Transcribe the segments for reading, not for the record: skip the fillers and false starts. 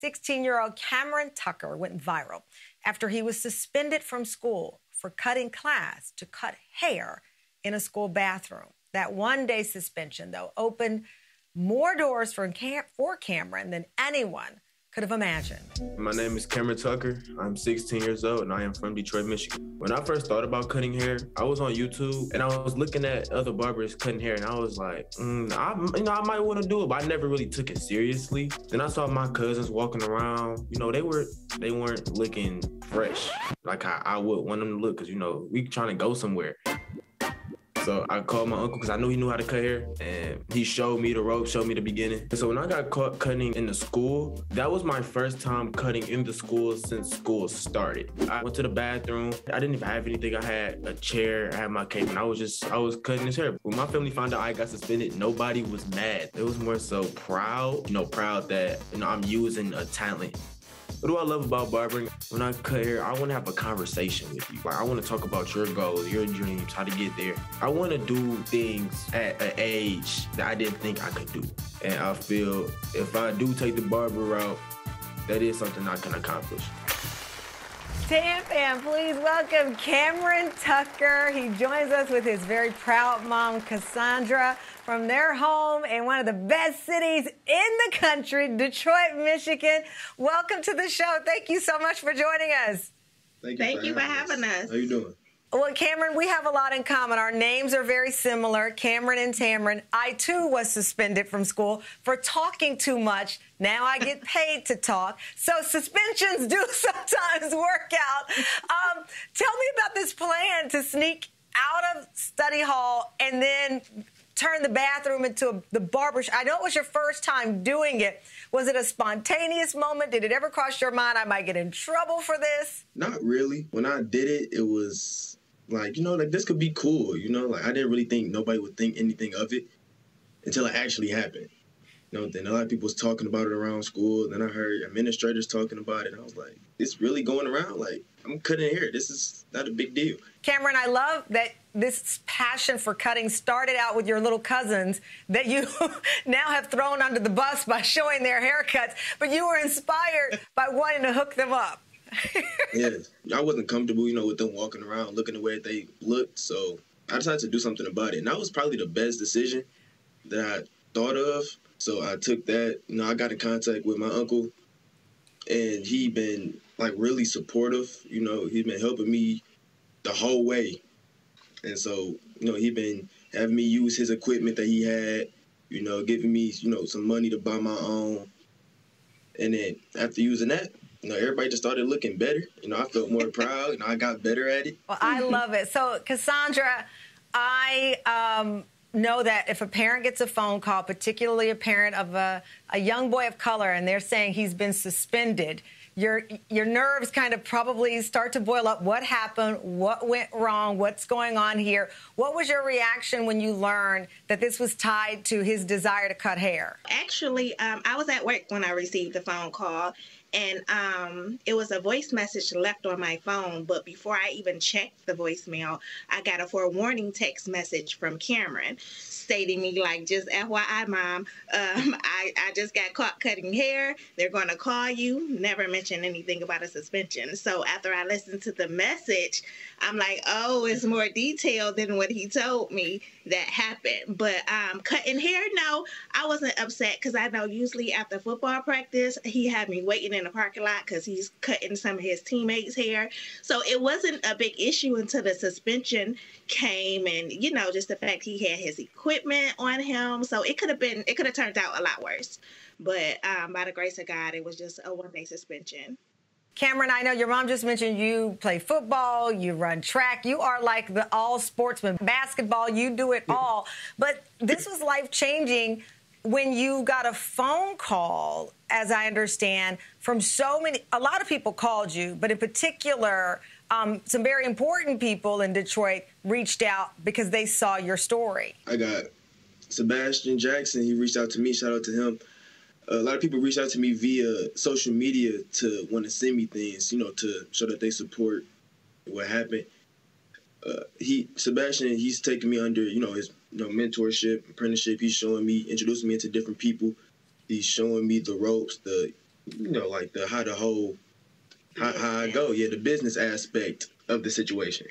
16-year-old Cameron Tucker went viral after he was suspended from school for cutting class to cut hair in a school bathroom. That one-day suspension, though, opened more doors for Cameron than anyone could have imagined. My name is Cameron Tucker. I'm 16 years old, and I am from Detroit, Michigan. When I first thought about cutting hair, I was on YouTube, and I was looking at other barbers cutting hair, and I was like, I might want to do it, but I never really took it seriously. Then I saw my cousins walking around. They weren't looking fresh like how I would want them to look, because, we trying to go somewhere. So I called my uncle because I knew he knew how to cut hair, and he showed me the ropes, showed me the beginning. And so when I got caught cutting in the school, that was my first time cutting in the school since school started. I went to the bathroom. I didn't even have anything. I had a chair, I had my cape, and I was cutting his hair. When my family found out I got suspended, nobody was mad. It was more so proud, proud that, I'm using a talent. What do I love about barbering? When I cut hair, I want to have a conversation with you. I want to talk about your goals, your dreams, how to get there. I want to do things at an age that I didn't think I could do. And I feel if I do take the barber route, that is something I can accomplish. Tam Fam, please welcome Cameron Tucker. He joins us with his very proud mom, Cassandra, from their home in one of the best cities in the country, Detroit, Michigan. Welcome to the show. Thank you so much for joining us. Thank you for having us. How you doing? Well, Cameron, we have a lot in common. Our names are very similar, Cameron and Tamron. I, too, was suspended from school for talking too much. Now I get paid to talk. So suspensions do sometimes work out. Tell me about this plan to sneak out of study hall and then turn the bathroom into the barbershop. I know it was your first time doing it. Was it a spontaneous moment? Did it ever cross your mind I might get in trouble for this? Not really. When I did it, it was like, this could be cool, I didn't really think nobody would think anything of it until it actually happened. Then a lot of people was talking about it around school. Then I heard administrators talking about it. And I was like, it's really going around? Like, I'm cutting hair. This is not a big deal. Cameron, I love that this passion for cutting started out with your little cousins that you now have thrown under the bus by showing their haircuts, but you were inspired by wanting to hook them up. Yes. I wasn't comfortable, with them walking around looking the way they looked, so I decided to do something about it. And that was probably the best decision that I thought of. So I took that, I got in contact with my uncle, and he been, really supportive. He's been helping me the whole way. And so, he been having me use his equipment that he had, giving me, some money to buy my own. And then after using that, everybody just started looking better. I felt more proud. I got better at it. Well, I love it. So, Cassandra, I know that if a parent gets a phone call, particularly a parent of a young boy of color, and they're saying he's been suspended, your nerves kind of probably start to boil up. What happened? What went wrong? What's going on here? What was your reaction when you learned that this was tied to his desire to cut hair? Actually, I was at work when I received the phone call. And it was a voice message left on my phone. But before I even checked the voicemail, I got a forewarning text message from Cameron stating me just FYI, Mom, I just got caught cutting hair. They're going to call you. Never mention anything about a suspension. So after I listened to the message, I'm like, oh, it's more detailed than what he told me that happened. But cutting hair, no, I wasn't upset because I know usually after football practice, he had me waiting in the parking lot because he's cutting some of his teammates' hair. So it wasn't a big issue until the suspension came and, just the fact he had his equipment on him. So it could have turned out a lot worse. But by the grace of God, it was just a one-day suspension. Cameron, I know your mom just mentioned you play football, you run track. You are like the all-sportsman. Basketball, you do it all. But this was life-changing when you got a phone call, as I understand, from a lot of people called you, but in particular, some very important people in Detroit reached out because they saw your story. I got Sebastian Jackson. He reached out to me. Shout out to him. A lot of people reached out to me via social media to want to send me things, to show that they support what happened. Sebastian, he's taking me under, his mentorship, apprenticeship. He's showing me, introducing me into different people. He's showing me the ropes, the like how I go. Yeah, the business aspect of the situation,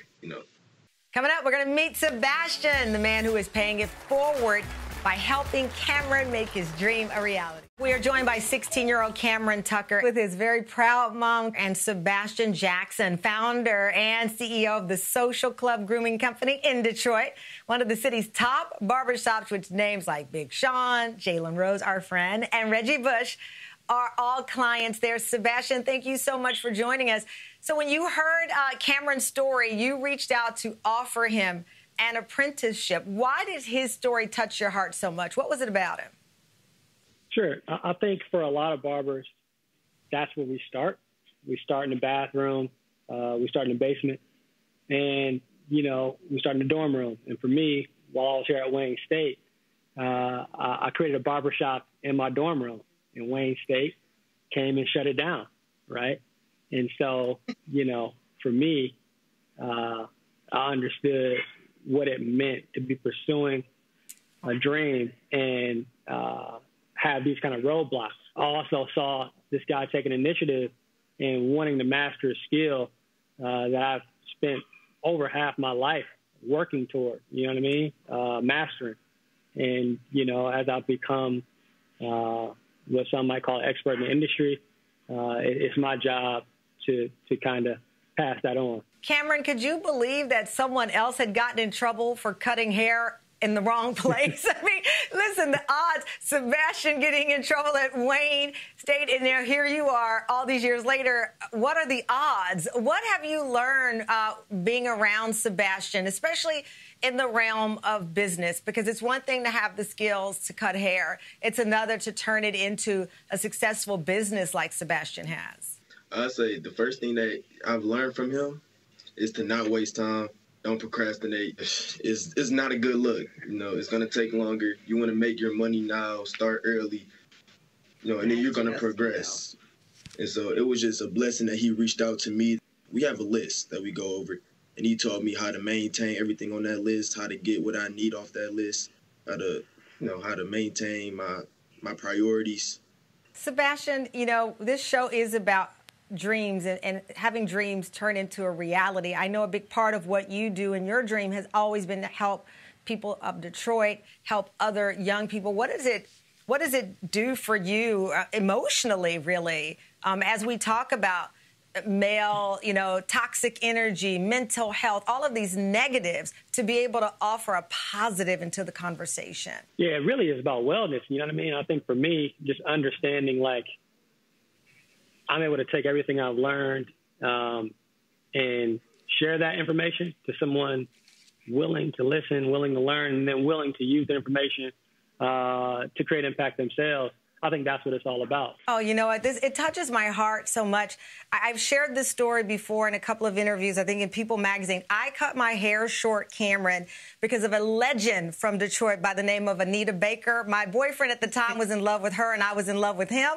Coming up, we're going to meet Sebastian, the man who is paying it forward by helping Cameron make his dream a reality. We are joined by 16-year-old Cameron Tucker with his very proud mom and Sebastian Jackson, founder and CEO of the Social Club Grooming Company in Detroit, one of the city's top barbershops with names like Big Sean, Jalen Rose, our friend, and Reggie Bush are all clients there. Sebastian, thank you so much for joining us. So when you heard Cameron's story, you reached out to offer him an apprenticeship. Why did his story touch your heart so much? What was it about him? Sure. I think for a lot of barbers, that's where we start. We start in the bathroom. We start in the basement. And, we start in the dorm room. And for me, while I was here at Wayne State, I created a barbershop in my dorm room. And Wayne State came and shut it down, right? And so, for me, I understood what it meant to be pursuing a dream and have these kind of roadblocks. I also saw this guy taking initiative and wanting to master a skill that I've spent over half my life working toward, you know what I mean? Mastering. And, as I've become what some might call an expert in the industry, it's my job to kind of pass that on. Cameron, could you believe that someone else had gotten in trouble for cutting hair in the wrong place? I mean, listen, the odds, Sebastian getting in trouble at Wayne State, and now here you are all these years later. What are the odds? What have you learned being around Sebastian, especially in the realm of business? Because it's one thing to have the skills to cut hair. It's another to turn it into a successful business like Sebastian has. I'd say the first thing that I've learned from him is to not waste time. Don't procrastinate. It's not a good look. It's going to take longer. You want to make your money now, start early, and then you're going to progress. And so it was just a blessing that he reached out to me. We have a list that we go over, and he taught me how to maintain everything on that list, how to get what I need off that list, how to maintain my priorities. Sebastian, this show is about dreams and having dreams turn into a reality. I know a big part of what you do in your dream has always been to help people of Detroit, help other young people. What does it do for you emotionally, really, as we talk about male, toxic energy, mental health, all of these negatives, to be able to offer a positive into the conversation? Yeah, it really is about wellness. You know what I mean? I think for me, just understanding, I'm able to take everything I've learned and share that information to someone willing to listen, willing to learn, and then willing to use the information to create impact themselves. I think that's what it's all about. Oh, you know what? It touches my heart so much. I've shared this story before in a couple of interviews, I think in People magazine. I cut my hair short, Cameron, because of a legend from Detroit by the name of Anita Baker. My boyfriend at the time was in love with her, and I was in love with him.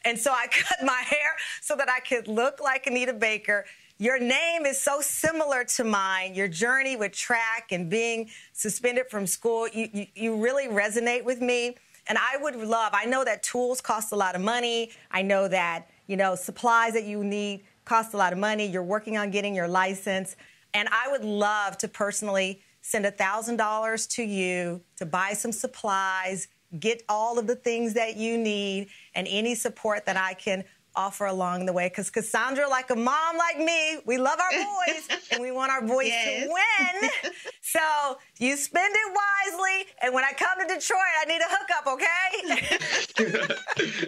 And so I cut my hair so that I could look like Anita Baker. Your name is so similar to mine. Your journey with track and being suspended from school, you really resonate with me. And I know that tools cost a lot of money. I know that, supplies that you need cost a lot of money. You're working on getting your license. And I would love to personally send $1,000 to you to buy some supplies, get all of the things that you need, and any support that I can offer along the way. Because Cassandra, like a mom like me, we love our boys, and we want our boys to win. So you spend it wisely, and when I come to Detroit, I need a hookup, okay?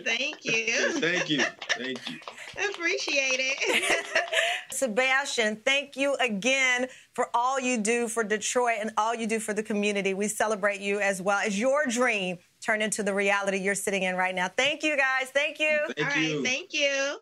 Thank you. Thank you. Thank you. Appreciate it. Sebastian, thank you again for all you do for Detroit and all you do for the community. We celebrate you as well as your dream turn into the reality you're sitting in right now. Thank you, guys. Thank you. All right, thank you.